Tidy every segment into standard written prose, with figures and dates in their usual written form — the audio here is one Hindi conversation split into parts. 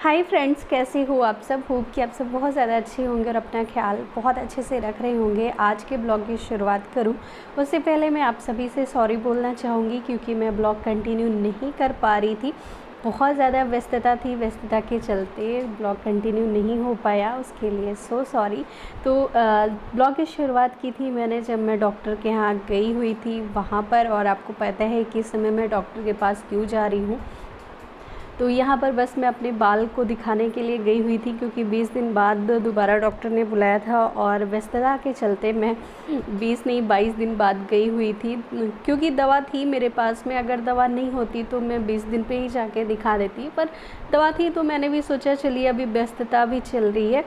हाय फ्रेंड्स, कैसे हो आप सब। होप कि आप सब बहुत ज़्यादा अच्छे होंगे और अपना ख्याल बहुत अच्छे से रख रहे होंगे। आज के ब्लॉग की शुरुआत करूं उससे पहले मैं आप सभी से सॉरी बोलना चाहूँगी क्योंकि मैं ब्लॉग कंटिन्यू नहीं कर पा रही थी। बहुत ज़्यादा व्यस्तता थी, व्यस्तता के चलते ब्लॉग कंटिन्यू नहीं हो पाया, उसके लिए सो सॉरी। तो ब्लॉग की शुरुआत की थी मैंने जब मैं डॉक्टर के यहाँ गई हुई थी वहाँ पर, और आपको पता है कि इस समय मैं डॉक्टर के पास क्यों जा रही हूँ। तो यहाँ पर बस मैं अपने बाल को दिखाने के लिए गई हुई थी क्योंकि 20 दिन बाद दोबारा डॉक्टर ने बुलाया था और व्यस्तता के चलते मैं 20 नहीं 22 दिन बाद गई हुई थी क्योंकि दवा थी मेरे पास में। अगर दवा नहीं होती तो मैं 20 दिन पे ही जाके दिखा देती, पर दवा थी तो मैंने भी सोचा चलिए अभी व्यस्तता भी चल रही है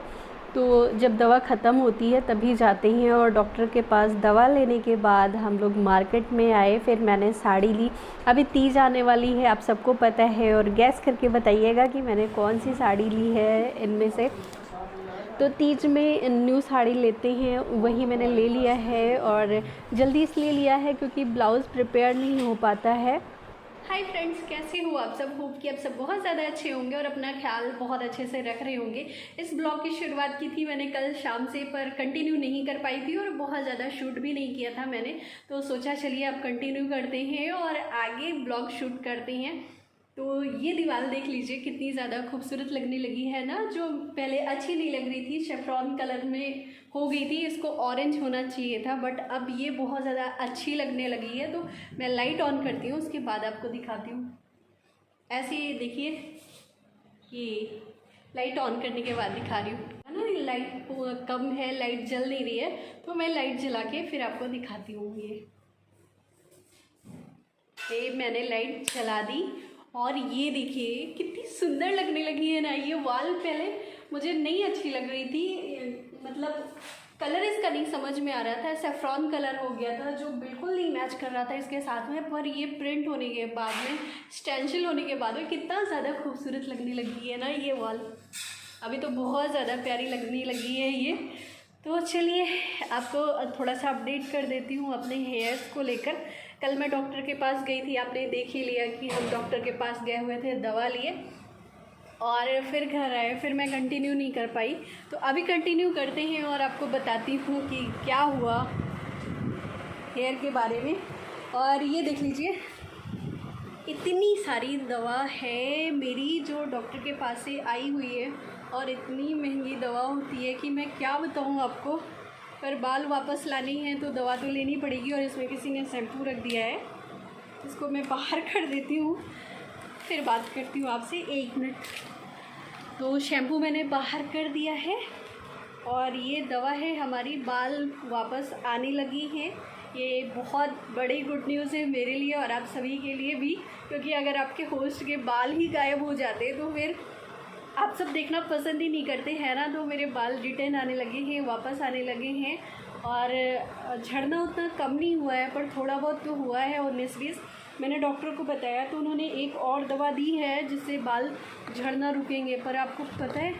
तो जब दवा ख़त्म होती है तभी जाते हैं। और डॉक्टर के पास दवा लेने के बाद हम लोग मार्केट में आए, फिर मैंने साड़ी ली। अभी तीज आने वाली है, आप सबको पता है, और गैस करके बताइएगा कि मैंने कौन सी साड़ी ली है इनमें से। तो तीज में न्यू साड़ी लेते हैं, वही मैंने ले लिया है। और जल्दी इसलिए लिया है क्योंकि ब्लाउज़ प्रिपेयर नहीं हो पाता है। हाय फ्रेंड्स, कैसे हो आप सब। होप कि आप सब बहुत ज़्यादा अच्छे होंगे और अपना ख्याल बहुत अच्छे से रख रहे होंगे। इस ब्लॉग की शुरुआत की थी मैंने कल शाम से, पर कंटिन्यू नहीं कर पाई थी और बहुत ज़्यादा शूट भी नहीं किया था मैंने। तो सोचा चलिए अब कंटिन्यू करते हैं और आगे ब्लॉग शूट करते हैं। तो ये दीवार देख लीजिए कितनी ज़्यादा खूबसूरत लगने लगी है ना। जो पहले अच्छी नहीं लग रही थी, शेफ्रॉन कलर में हो गई थी, इसको ऑरेंज होना चाहिए था, बट अब ये बहुत ज़्यादा अच्छी लगने लगी है। तो मैं लाइट ऑन करती हूँ, उसके बाद आपको दिखाती हूँ। ऐसे देखिए, ये लाइट ऑन करने के बाद दिखा रही हूँ, है ना। लाइट कम है, लाइट जल नहीं रही है, तो मैं लाइट जला के फिर आपको दिखाती हूँ। ये मैंने लाइट जला दी और ये देखिए कितनी सुंदर लगने लगी है ना। ये वॉल पहले मुझे नहीं अच्छी लग रही थी, मतलब कलर इसका नहीं समझ में आ रहा था, सैफ्रॉन कलर हो गया था जो बिल्कुल नहीं मैच कर रहा था इसके साथ में। पर ये प्रिंट होने के बाद में, स्टेंशिल होने के बाद में कितना ज़्यादा खूबसूरत लगने लगी है ना ये वॉल। अभी तो बहुत ज़्यादा प्यारी लगने लगी है ये। तो चलिए आपको थोड़ा सा अपडेट कर देती हूँ अपने हेयर्स को लेकर। कल मैं डॉक्टर के पास गई थी, आपने देख ही लिया कि हम डॉक्टर के पास गए हुए थे, दवा लिए और फिर घर आए। फिर मैं कंटिन्यू नहीं कर पाई, तो अभी कंटिन्यू करते हैं और आपको बताती हूँ कि क्या हुआ हेयर के बारे में। और ये देख लीजिए इतनी सारी दवा है मेरी जो डॉक्टर के पास से आई हुई है, और इतनी महंगी दवा होती है कि मैं क्या बताऊँ आपको। पर बाल वापस लाने हैं तो दवा तो लेनी पड़ेगी। और इसमें किसी ने शैम्पू रख दिया है, इसको मैं बाहर कर देती हूँ, फिर बात करती हूँ आपसे, 1 मिनट। तो शैम्पू मैंने बाहर कर दिया है और ये दवा है हमारी, बाल वापस आने लगी हैं। ये बहुत बड़ी गुड न्यूज़ है मेरे लिए और आप सभी के लिए भी, क्योंकि अगर आपके होस्ट के बाल ही गायब हो जाते तो फिर आप सब देखना पसंद ही नहीं करते हैं ना। तो मेरे बाल रिटर्न आने लगे हैं, वापस आने लगे हैं, और झड़ना उतना कम नहीं हुआ है पर थोड़ा बहुत तो हुआ है। 19-20 मैंने डॉक्टर को बताया तो उन्होंने एक और दवा दी है जिससे बाल झड़ना रुकेंगे। पर आपको पता है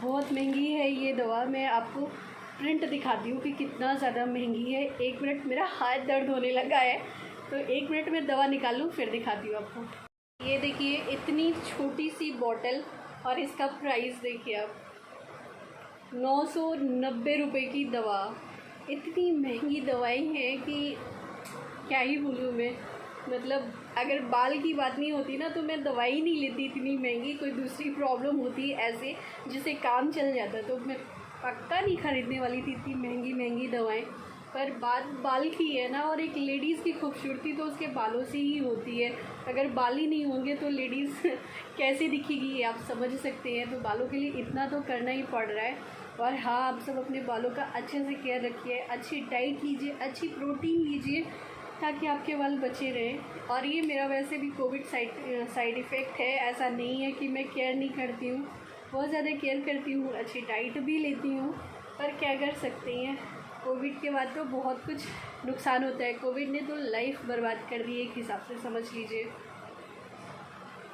बहुत महंगी है ये दवा। मैं आपको प्रिंट दिखाती हूँ कि कितना ज़्यादा महंगी है। 1 मिनट, मेरा हाथ दर्द होने लगा है, तो 1 मिनट में दवा निकालूँ फिर दिखाती हूँ आपको। ये देखिए इतनी छोटी सी बॉटल, और इसका प्राइस देखिए आप, 990 रुपये की दवा। इतनी महंगी दवाई है कि क्या ही बोलूँ मैं। मतलब अगर बाल की बात नहीं होती ना तो मैं दवाई नहीं लेती इतनी महंगी। कोई दूसरी प्रॉब्लम होती ऐसे जिससे काम चल जाता तो मैं पक्का नहीं ख़रीदने वाली थी इतनी महंगी महंगी दवाएं। पर बात बाल की है ना, और एक लेडीज़ की खूबसूरती तो उसके बालों से ही होती है। अगर बाल ही नहीं होंगे तो लेडीज़ कैसे दिखेगी ये आप समझ सकते हैं। तो बालों के लिए इतना तो करना ही पड़ रहा है। और हाँ, आप सब अपने बालों का अच्छे से केयर रखिए, अच्छी डाइट लीजिए, अच्छी प्रोटीन लीजिए ताकि आपके बाल बचे रहें। और ये मेरा वैसे भी कोविड साइड इफ़ेक्ट है, ऐसा नहीं है कि मैं केयर नहीं करती हूँ, बहुत ज़्यादा केयर करती हूँ, अच्छी डाइट भी लेती हूँ। पर क्या कर सकते हैं, कोविड के बाद तो बहुत कुछ नुकसान होता है। कोविड ने तो लाइफ बर्बाद कर दी एक हिसाब से, समझ लीजिए।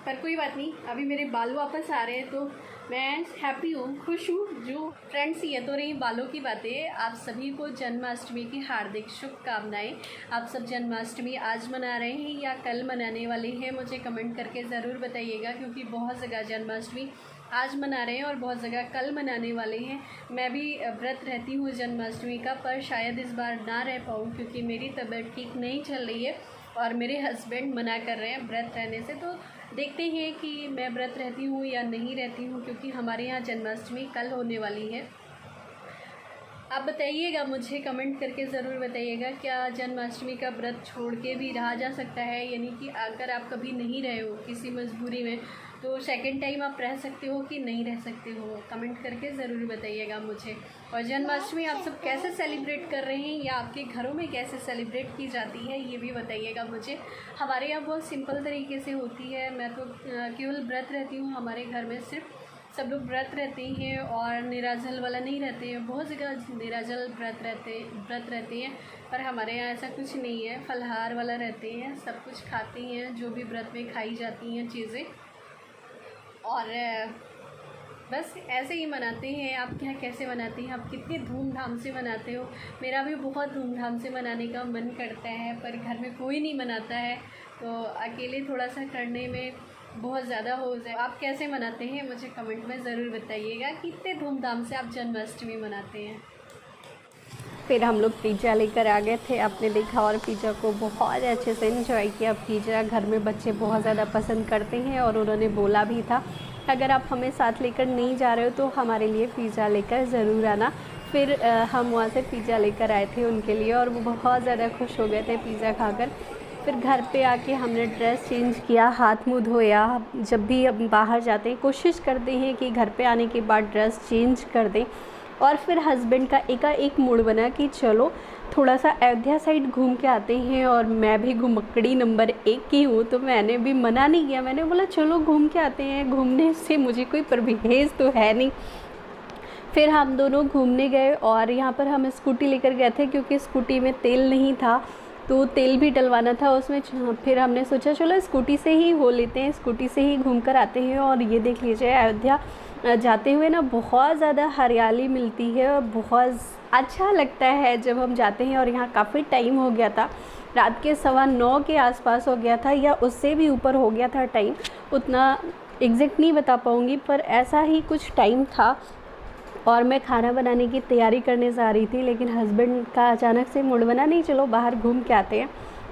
पर कोई बात नहीं, अभी मेरे बाल वापस आ रहे हैं तो मैं हैप्पी हूँ, खुश हूँ। जो फ्रेंड्स, ये तो रही बालों की बातें। आप सभी को जन्माष्टमी की हार्दिक शुभकामनाएं। आप सब जन्माष्टमी आज मना रहे हैं या कल मनाने वाले हैं, मुझे कमेंट करके ज़रूर बताइएगा, क्योंकि बहुत जगह जन्माष्टमी आज मना रहे हैं और बहुत जगह कल मनाने वाले हैं। मैं भी व्रत रहती हूँ जन्माष्टमी का, पर शायद इस बार ना रह पाऊँ क्योंकि मेरी तबीयत ठीक नहीं चल रही है और मेरे हस्बैंड मना कर रहे हैं व्रत रहने से। तो देखते हैं कि मैं व्रत रहती हूँ या नहीं रहती हूँ, क्योंकि हमारे यहाँ जन्माष्टमी कल होने वाली है। आप बताइएगा, मुझे कमेंट करके ज़रूर बताइएगा, क्या जन्माष्टमी का व्रत छोड़ के भी रहा जा सकता है? यानी कि अगर आप कभी नहीं रहे हो किसी मजबूरी में, तो सेकंड टाइम आप रह सकते हो कि नहीं रह सकते हो, कमेंट करके ज़रूर बताइएगा मुझे। और जन्माष्टमी आप सब कैसे सेलिब्रेट कर रहे हैं या आपके घरों में कैसे सेलिब्रेट की जाती है, ये भी बताइएगा मुझे। हमारे यहाँ बहुत सिंपल तरीके से होती है। मैं तो केवल व्रत रहती हूँ, हमारे घर में सिर्फ सब लोग व्रत रहते हैं और निराजल वाला नहीं रहते हैं। बहुत जगह निराजल व्रत रहते हैं, पर हमारे यहाँ ऐसा कुछ नहीं है। फलाहार वाला रहते हैं, सब कुछ खाते हैं जो भी व्रत में खाई जाती हैं चीज़ें, और बस ऐसे ही मनाते हैं। आप क्या कैसे मनाते हैं? आप कितने धूमधाम से मनाते हो? मेरा भी बहुत धूमधाम से मनाने का मन करता है, पर घर में कोई नहीं मनाता है, तो अकेले थोड़ा सा करने में बहुत ज़्यादा हो जाए। आप कैसे मनाते हैं मुझे कमेंट में ज़रूर बताइएगा, कितने धूमधाम से आप जन्माष्टमी मनाते हैं। फिर हम लोग पिज़्ज़ा लेकर आ गए थे, आपने देखा, और पिज़्ज़ा को बहुत अच्छे से एंजॉय किया। पिज़्ज़ा घर में बच्चे बहुत ज़्यादा पसंद करते हैं और उन्होंने बोला भी था, अगर आप हमें साथ लेकर नहीं जा रहे हो तो हमारे लिए पिज़्ज़ा लेकर ज़रूर आना। फिर हम वहाँ से पिज़्ज़ा लेकर आए थे उनके लिए और वो बहुत ज़्यादा खुश हो गए थे पिज़्ज़ा खाकर। फिर घर पे आके हमने ड्रेस चेंज किया, हाथ मुँह धोया। जब भी हम बाहर जाते हैं कोशिश करते हैं कि घर पे आने के बाद ड्रेस चेंज कर दें। और फिर हस्बैंड का एकाएक मूड बना कि चलो थोड़ा सा अयोध्या साइड घूम के आते हैं, और मैं भी घुमक्कड़ी नंबर 1 की हूँ, तो मैंने भी मना नहीं किया। मैंने बोला चलो घूम के आते हैं, घूमने से मुझे कोई परहेज़ तो है नहीं। फिर हम दोनों घूमने गए और यहाँ पर हम स्कूटी लेकर गए थे, क्योंकि स्कूटी में तेल नहीं था तो तेल भी डलवाना था उसमें। फिर हमने सोचा चलो स्कूटी से ही हो लेते हैं, स्कूटी से ही घूम कर आते हैं। और ये देख लीजिए, अयोध्या जाते हुए ना बहुत ज़्यादा हरियाली मिलती है और बहुत अच्छा लगता है जब हम जाते हैं। और यहाँ काफ़ी टाइम हो गया था, रात के 9:15 के आसपास हो गया था या उससे भी ऊपर हो गया था टाइम, उतना एग्जैक्ट नहीं बता पाऊँगी, पर ऐसा ही कुछ टाइम था। और मैं खाना बनाने की तैयारी करने जा रही थी, लेकिन हस्बैंड का अचानक से मूड बना, नहीं चलो बाहर घूम के आते हैं।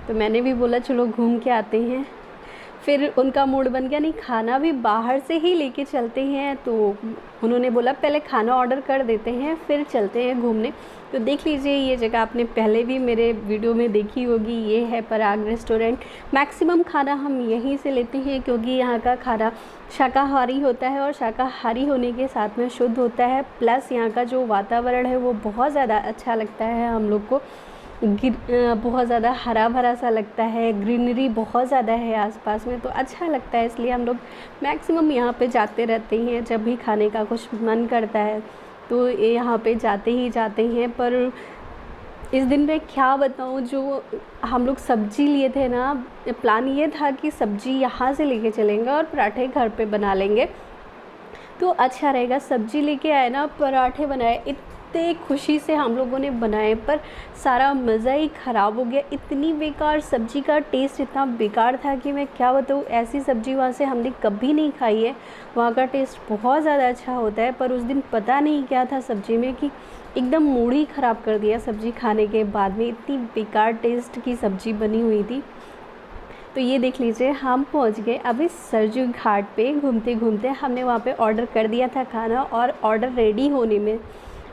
तो मैंने भी बोला चलो घूम के आते हैं। फिर उनका मूड बन गया, नहीं खाना भी बाहर से ही लेके चलते हैं। तो उन्होंने बोला पहले खाना ऑर्डर कर देते हैं फिर चलते हैं घूमने। तो देख लीजिए, ये जगह आपने पहले भी मेरे वीडियो में देखी होगी, ये है पराग रेस्टोरेंट। मैक्सिमम खाना हम यहीं से लेते हैं, क्योंकि यहाँ का खाना शाकाहारी होता है और शाकाहारी होने के साथ में शुद्ध होता है। प्लस यहाँ का जो वातावरण है वो बहुत ज़्यादा अच्छा लगता है हम लोग को, बहुत ज़्यादा हरा भरा सा लगता है, ग्रीनरी बहुत ज़्यादा है आसपास में, तो अच्छा लगता है। इसलिए हम लोग मैक्सिमम यहाँ पे जाते रहते हैं, जब भी खाने का कुछ मन करता है तो ये यहाँ पे जाते ही जाते हैं। पर इस दिन मैं क्या बताऊँ, जो हम लोग सब्ज़ी लिए थे ना, प्लान ये था कि सब्ज़ी यहाँ से लेके चलेंगे और पराठे घर पे बना लेंगे तो अच्छा रहेगा। सब्ज़ी लेके आए ना, पराठे बनाए, इतने खुशी से हम लोगों ने बनाए, पर सारा मज़ा ही ख़राब हो गया। इतनी बेकार सब्ज़ी का टेस्ट इतना बेकार था कि मैं क्या बताऊँ। ऐसी सब्ज़ी वहाँ से हमने कभी नहीं खाई है। वहाँ का टेस्ट बहुत ज़्यादा अच्छा होता है, पर उस दिन पता नहीं क्या था सब्ज़ी में कि एकदम मूड ही ख़राब कर दिया सब्ज़ी खाने के बाद में। इतनी बेकार टेस्ट की सब्ज़ी बनी हुई थी। तो ये देख लीजिए, हम पहुंच गए अभी सरजू घाट पे। घूमते घूमते हमने वहाँ पे ऑर्डर कर दिया था खाना, और ऑर्डर रेडी होने में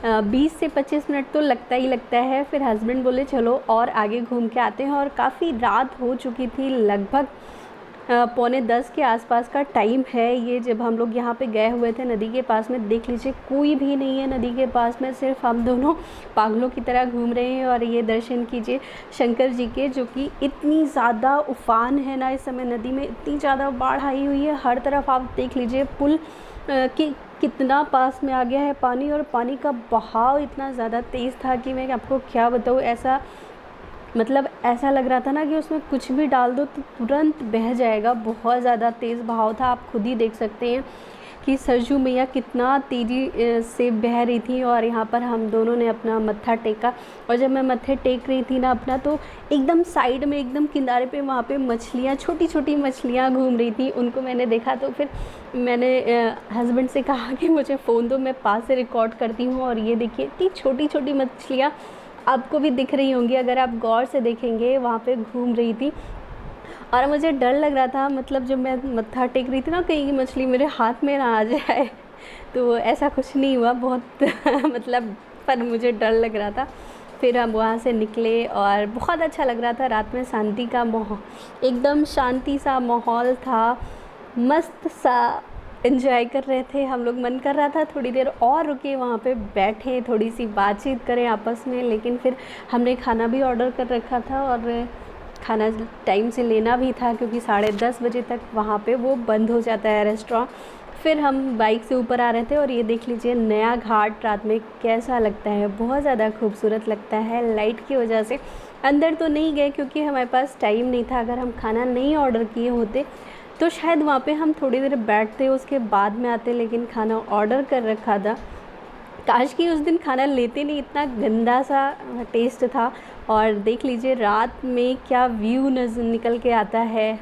20 से 25 मिनट तो लगता ही लगता है। फिर हस्बैंड बोले चलो और आगे घूम के आते हैं, और काफ़ी रात हो चुकी थी, लगभग 9:45 के आसपास का टाइम है ये, जब हम लोग यहाँ पे गए हुए थे नदी के पास में। देख लीजिए, कोई भी नहीं है नदी के पास में, सिर्फ हम दोनों पागलों की तरह घूम रहे हैं। और ये दर्शन कीजिए शंकर जी के, जो कि इतनी ज़्यादा उफान है ना इस समय नदी में, इतनी ज़्यादा बाढ़ आई हुई है हर तरफ। आप देख लीजिए पुल की कितना पास में आ गया है पानी, और पानी का बहाव इतना ज़्यादा तेज़ था कि मैं आपको क्या बताऊँ। ऐसा मतलब ऐसा लग रहा था ना कि उसमें कुछ भी डाल दो तो तुरंत बह जाएगा। बहुत ज़्यादा तेज़ बहाव था, आप खुद ही देख सकते हैं कि सरजू मैया कितना तेज़ी से बह रही थी। और यहाँ पर हम दोनों ने अपना मत्था टेका, और जब मैं मत्थे टेक रही थी ना अपना, तो एकदम साइड में, एकदम किनारे पे, वहाँ पे मछलियाँ, छोटी छोटी मछलियाँ घूम रही थी। उनको मैंने देखा तो फिर मैंने हस्बैंड से कहा कि मुझे फ़ोन दो, मैं पास से रिकॉर्ड करती हूँ। और ये देखिए इतनी छोटी छोटी मछलियाँ आपको भी दिख रही होंगी, अगर आप गौर से देखेंगे, वहाँ पे घूम रही थी। और मुझे डर लग रहा था, मतलब जब मैं मत्था टेक रही थी ना, कहीं मछली मेरे हाथ में ना आ जाए। तो ऐसा कुछ नहीं हुआ, बहुत मतलब पर मुझे डर लग रहा था। फिर हम वहाँ से निकले और बहुत अच्छा लग रहा था। रात में शांति का माहौल, एकदम शांति सा माहौल था, मस्त सा एंजॉय कर रहे थे हम लोग। मन कर रहा था थोड़ी देर और रुके वहाँ पे, बैठें, थोड़ी सी बातचीत करें आपस में, लेकिन फिर हमने खाना भी ऑर्डर कर रखा था और खाना टाइम से लेना भी था, क्योंकि 10:30 बजे तक वहाँ पे वो बंद हो जाता है रेस्टोरेंट। फिर हम बाइक से ऊपर आ रहे थे और ये देख लीजिए नया घाट रात में कैसा लगता है, बहुत ज़्यादा खूबसूरत लगता है लाइट की वजह से। अंदर तो नहीं गए क्योंकि हमारे पास टाइम नहीं था, अगर हम खाना नहीं ऑर्डर किए होते तो शायद वहाँ पे हम थोड़ी देर बैठते, उसके बाद में आते, लेकिन खाना ऑर्डर कर रखा था। काश कि उस दिन खाना लेते नहीं, इतना गंदा सा टेस्ट था। और देख लीजिए रात में क्या व्यू नज़र निकल के आता है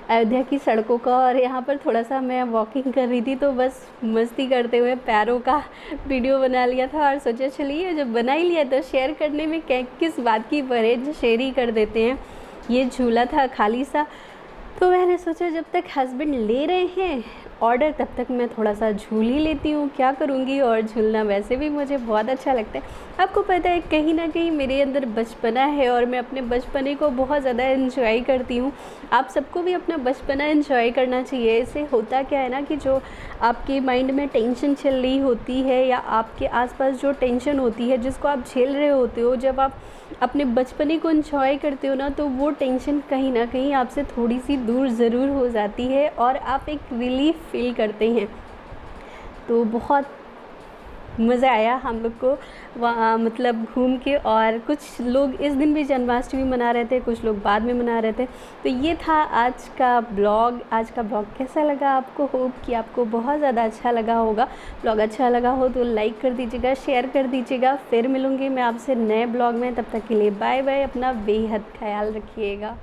अयोध्या की सड़कों का। और यहाँ पर थोड़ा सा मैं वॉकिंग कर रही थी, तो बस मस्ती करते हुए पैरों का वीडियो बना लिया था और सोचा चलिए जब बना ही लिया तो शेयर करने में किस बात की परहेज, शेयर ही कर देते हैं। ये झूला था खाली सा, तो मैंने सोचा जब तक हस्बैंड ले रहे हैं ऑर्डर, तब तक मैं थोड़ा सा झूल ही लेती हूँ, क्या करूँगी। और झूलना वैसे भी मुझे बहुत अच्छा लगता है। आपको पता है कहीं ना कहीं मेरे अंदर बचपना है और मैं अपने बचपने को बहुत ज़्यादा एंजॉय करती हूँ। आप सबको भी अपना बचपना एंजॉय करना चाहिए। इससे होता क्या है ना कि जो आपके माइंड में टेंशन चल रही होती है या आपके आसपास जो टेंशन होती है जिसको आप झेल रहे होते हो, जब आप अपने बचपने को एंजॉय करते हो ना, तो वो टेंशन कहीं ना कहीं आपसे थोड़ी सी दूर ज़रूर हो जाती है और आप एक रिलीफ फील करते हैं। तो बहुत मज़ा आया हम लोग को वहाँ मतलब घूम के। और कुछ लोग इस दिन भी जन्माष्टमी मना रहे थे, कुछ लोग बाद में मना रहे थे। तो ये था आज का ब्लॉग। आज का ब्लॉग कैसा लगा आपको? होप कि आपको बहुत ज़्यादा अच्छा लगा होगा। ब्लॉग अच्छा लगा हो तो लाइक कर दीजिएगा, शेयर कर दीजिएगा। फिर मिलूँगी मैं आपसे नए ब्लॉग में, तब तक के लिए बाय बाय। अपना बेहद ख्याल रखिएगा।